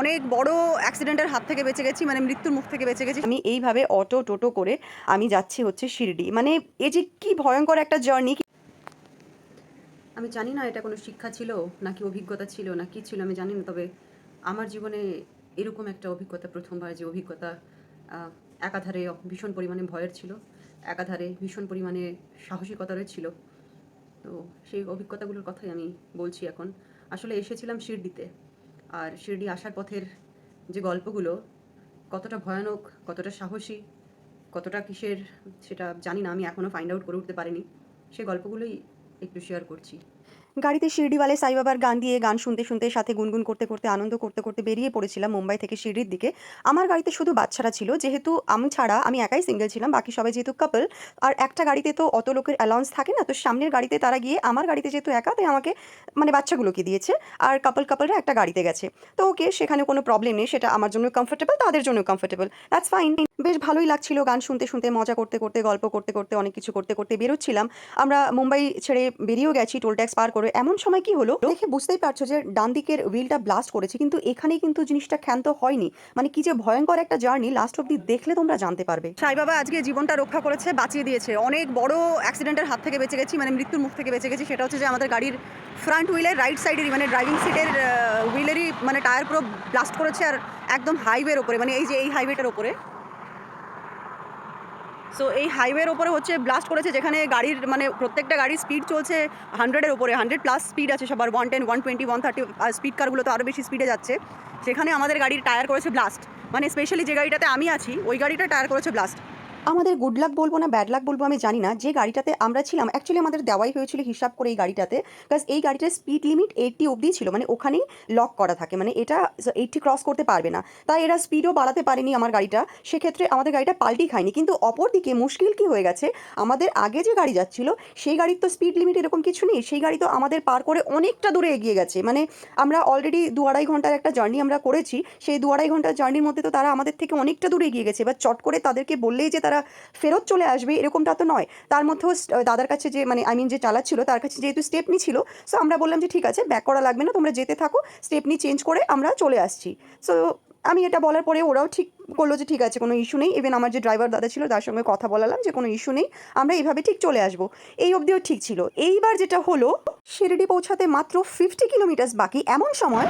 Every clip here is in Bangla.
অনেক বড় অ্যাক্সিডেন্টের হাত থেকে বেঁচে গেছি, মানে মৃত্যুর মুখ থেকে বেঁচে গেছি। আমি এইভাবে অটো টোটো করে আমি যাচ্ছি হচ্ছে শিরডি। মানে এই যে কি ভয়ঙ্কর একটা জার্নি। আমি জানি না এটা কোনো শিক্ষা ছিল নাকি অভিজ্ঞতা ছিল না কি ছিল আমি জানি না, তবে আমার জীবনে এরকম একটা অভিজ্ঞতা প্রথমবার, যে অভিজ্ঞতা একাধারে ভীষণ পরিমাণে ভয়ের ছিল, একাধারে ভীষণ পরিমাণে সাহসিকতারও ছিল। তো সেই অভিজ্ঞতাগুলোর কথাই আমি বলছি এখন। আসলে এসেছিলাম শিরডিতে, আর শিরডি আসার পথের যে গল্পগুলো কতটা ভয়ানক, কতটা সাহসী, কতটা কিসের সেটা জানি না, আমি এখনও ফাইন্ড আউট করে উঠতে পারিনি। সে গল্পগুলোই একটু শেয়ার করছি। গাড়িতে শিরডিওয়ালে সাইবাবার গান দিয়ে গান শুনতে শুনতে সাথে গুনগুন করতে করতে আনন্দ করতে করতে বেরিয়ে পড়েছিলাম মুম্বাই থেকে শিরডির দিকে। আমার গাড়িতে শুধু বাচ্চারা ছিল, যেহেতু আমি ছাড়া আমি একাই সিঙ্গেল ছিলাম, বাকি সবাই যেহেতু কাপল। আর একটা গাড়িতে তো অত লোকের অ্যালাউন্স থাকে না, তো সামনের গাড়িতে তারা গিয়ে আমার গাড়িতে যেহেতু একা, তাই আমাকে মানে বাচ্চাগুলোকে দিয়েছে। আর কাপলরা একটা গাড়িতে গেছে। তো ওকে, সেখানে কোনো প্রবলেম নেই, সেটা আমার জন্য কমফোর্টেবল, তাদের জন্য কমফোর্টেবল, দ্যাটস ফাইন। বেশ ভালোই লাগছিল গান শুনতে শুনতে, মজা করতে করতে, গল্প করতে করতে, অনেক কিছু করতে করতে বেরোচ্ছিলাম। আমরা মুম্বাই ছেড়ে বেরিয়েও গেছি টোল ট্যাক্স পার করে। এমন সময় কি হলো দেখে বুঝতেই পারছো যে ডান দিকের হুইলটা ব্লাস্ট করেছে, কিন্তু এখানেই কিন্তু জিনিসটা ক্ষান্ত হয়নি। মানে কি যে ভয়ঙ্কর একটা জার্নি, লাস্ট অব্দি দেখলে তোমরা জানতে পারবে। সাই বাবা আজকে জীবনটা রক্ষা করেছে, বাঁচিয়ে দিয়েছে। অনেক বড় অ্যাক্সিডেন্টের হাত থেকে বেঁচে গেছি, মানে মৃত্যুর মুখ থেকে বেঁচে গেছি। সেটা হচ্ছে যে আমাদের গাড়ির ফ্রন্ট হুইলের রাইট সাইডেরই, মানে ড্রাইভিং সিটের হুইলেরই মানে টায়ার পুরো ব্লাস্ট করেছে, আর একদম হাইওয়ের ওপরে, মানে এই যে এই হাইওয়েটার ওপরে। সো এই হাইওয়ের ওপরে হচ্ছে ব্লাস্ট করেছে, যেখানে গাড়ির মানে প্রত্যেকটা গাড়ির স্পিড চলছে 100-এর ওপরে, 100+ স্পিড আছে সবার, 110, 120, 130। স্পিড কারগুলো তো আরও বেশি স্পিডে যাচ্ছে। সেখানে আমাদের গাড়ির টায়ার করেছে ব্লাস্ট। মানে স্পেশালি যে গাড়িটাতে আমি আছি ওই গাড়িটা টায়ার করেছে ব্লাস্ট। আমাদের গুড লাক বলবো না ব্যাড লাক বলবো আমি জানি না, যে গাড়িটাতে আমরা ছিলাম অ্যাকচুয়ালি আমাদের দেওয়াই হয়েছিল হিসাব করে এই গাড়িটাতে, বিকজ এই গাড়িটার স্পিড লিমিট 80 অবধি ছিল, মানে ওখানেই লক করা থাকে, মানে এটা 80 ক্রস করতে পারবে না। তাই এরা স্পিডও বাড়াতে পারেনি আমার গাড়িটা, সেক্ষেত্রে আমাদের গাড়িটা পাল্টি খায়নি। কিন্তু অপরদিকে মুশকিল কি হয়ে গেছে, আমাদের আগে যে গাড়ি যাচ্ছিল সেই গাড়ির তো স্পিড লিমিট এরকম কিছু নেই, সেই গাড়ি তো আমাদের পার করে অনেকটা দূরে এগিয়ে গেছে। মানে আমরা অলরেডি 2-2.5 ঘন্টার একটা জার্নি আমরা করেছি, সেই 2-2.5 ঘন্টার জার্নির মধ্যে তো তারা আমাদের থেকে অনেকটা দূরে এগিয়ে গেছে। এবার চট করে তাদেরকে বললেই যে তারা ফেরত চলে আসবে এরকমটা তো নয়। তার মধ্যেও দাদার কাছে যে মানে যে চালাচ্ছিল তার কাছে যেহেতু স্টেপনি ছিল, সো আমরা বললাম যে ঠিক আছে, ব্যাক করা লাগবে না, তোমরা যেতে থাকো, স্টেপনি চেঞ্জ করে আমরা চলে আসছি। সো আমি এটা বলার পরে ওরাও ঠিক করলো যে ঠিক আছে, কোনো ইস্যু নেই। ইভেন আমার যে ড্রাইভার দাদা ছিল তার সঙ্গে কথা বলালাম যে কোনো ইস্যু নেই, আমরা এইভাবে ঠিক চলে আসবো। এই অবধিও ঠিক ছিল। এইবার যেটা হলো, শিরডি পৌঁছাতে মাত্র 50 কিলোমিটার বাকি, এমন সময়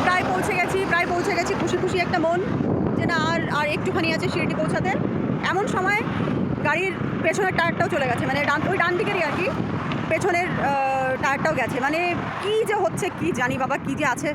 প্রায় পৌঁছে গেছি, খুশি খুশি একটা মন যে না আর আর একটুখানি আছে শিরডি পৌঁছাতে। এমন সময় গাড়ির পেছনের টায়ারটাও চলে গেছে, মানে ওই ডান দিকেরই আর কি, পেছনের টায়ারটাও গেছে। মানে কী যে হচ্ছে কি জানি বাবা, কী যে আছে,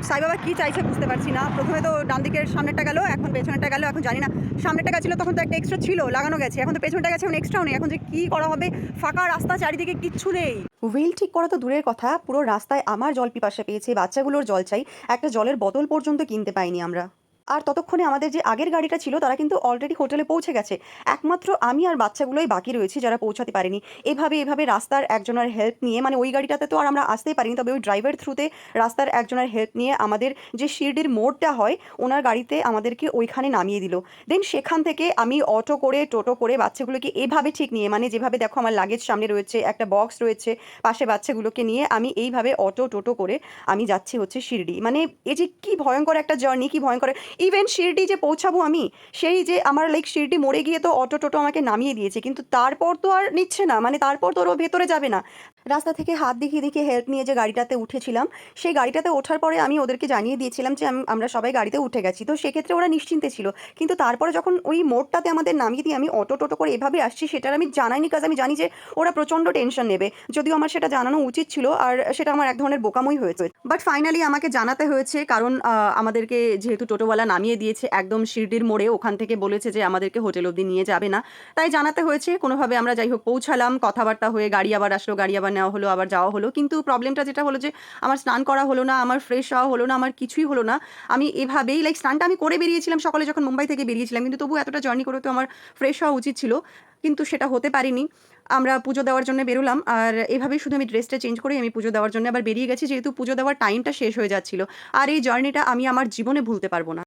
সাই বাবা কী চাইছে বুঝতে পারছি না। প্রথমে তো ডান দিকের সামনেরটা গেল, এখন পেছনেরটা গেল, এখন জানি না। সামনেরটা গেছিলো তখন তো একটা এক্সট্রা ছিল, লাগানো গেছে, এখন তো পেছনটা গেছে, এখন এক্সট্রাও নেই। এখন যে কী করা হবে, ফাঁকা রাস্তা, চারিদিকে কিচ্ছু নেই। হুইল ঠিক করা তো দূরের কথা, পুরো রাস্তায় আমার জল পিপাসা পেয়েছে, বাচ্চাগুলোর জল চাই, একটা জলের বোতল পর্যন্ত কিনতে পাইনি আমরা। আর ততক্ষণে আমাদের যে আগের গাড়িটা ছিল তারা কিন্তু অলরেডি হোটেলে পৌঁছে গেছে। একমাত্র আমি আর বাচ্চাগুলোই বাকি রয়েছি যারা পৌঁছাতে পারেনি। এভাবে রাস্তার একজনের হেল্প নিয়ে, মানে ওই গাড়িটাতে তো আর আমরা আসতেই পারিনি, তবে ওই ড্রাইভার থ্রুতে রাস্তার একজনের হেল্প নিয়ে আমাদের যে শিরডির মোড়টা হয় ওনার গাড়িতে আমাদেরকে ওইখানে নামিয়ে দিল। দেন সেখান থেকে আমি অটো করে টোটো করে বাচ্চাগুলোকে এভাবে ঠিক নিয়ে, মানে যেভাবে দেখো আমার লাগেজ সামনে রয়েছে, একটা বক্স রয়েছে, পাশে বাচ্চাগুলোকে নিয়ে আমি এইভাবে অটো টোটো করে আমি যাচ্ছি হচ্ছে শিরডি। মানে এই যে কি ভয়ঙ্কর একটা জার্নি, কি ভয়ঙ্কর। ইভেন শিরডি যে পৌঁছাবো আমি, সেই যে আমার লাইক শিরডি মোড়ে গিয়ে তো অটো টোটো আমাকে নামিয়ে দিয়েছে, কিন্তু তারপর তো আর নিচ্ছে না, মানে তারপর তো ওরা ভেতরে যাবে না। রাস্তা থেকে হাত দেখিয়ে হেল্প নিয়ে যে গাড়িটাতে উঠেছিলাম, সেই গাড়িটাতে ওঠার পরে আমি ওদেরকে জানিয়ে দিয়েছিলাম যে আমরা সবাই গাড়িতে উঠে গেছি, তো সেক্ষেত্রে ওরা নিশ্চিন্তে ছিল। কিন্তু তারপরে যখন ওই মোড়টাতে আমাদের নামিয়ে দিয়ে আমি অটো টোটো করে এভাবে আসছি, সেটার আমি জানাইনি, কাজ আমি জানি যে ওরা প্রচণ্ড টেনশন নেবে, যদিও আমার সেটা জানানো উচিত ছিল, আর সেটা আমার এক ধরনের বোকামই হয়েছে। বাট ফাইনালি আমাকে জানাতে হয়েছে, কারণ আমাদেরকে যেহেতু টোটোওয়ালা নামিয়ে দিয়েছে একদম শিরডির মোড়ে, ওখান থেকে বলেছে যে আমাদেরকে হোটেল অবধি নিয়ে যাবে না, তাই জানাতে হয়েছে। কোনোভাবে আমরা যাই হোক পৌঁছালাম, কথাবার্তা হয়ে গাড়ি আবার আসলো, গাড়ি আবার নেওয়া হলো, আবার যাওয়া হলো। কিন্তু প্রবলেমটা যেটা হলো যে আমার স্নান করা হলো না, আমার ফ্রেশ হওয়া হলো না, আমার কিছুই হলো না। আমি এভাবেই লাইক স্নানটা আমি করে বেরিয়েছিলাম সকালে যখন মুম্বাই থেকে বেরিয়েছিলাম, কিন্তু তবু এতটা জার্নি করে তো আমার ফ্রেশ হওয়া উচিত ছিল, কিন্তু সেটা হতে পারিনি। আমরা পুজো দেওয়ার জন্য বেরোলাম, আর এভাবেই শুধু আমি ড্রেসটা চেঞ্জ করে আমি পুজো দেওয়ার জন্য আবার বেরিয়ে গেছি, যেহেতু পুজো দেওয়ার টাইমটা শেষ হয়ে যাচ্ছিল। আর এই জার্নিটা আমি আমার জীবনে ভুলতে পারবো না।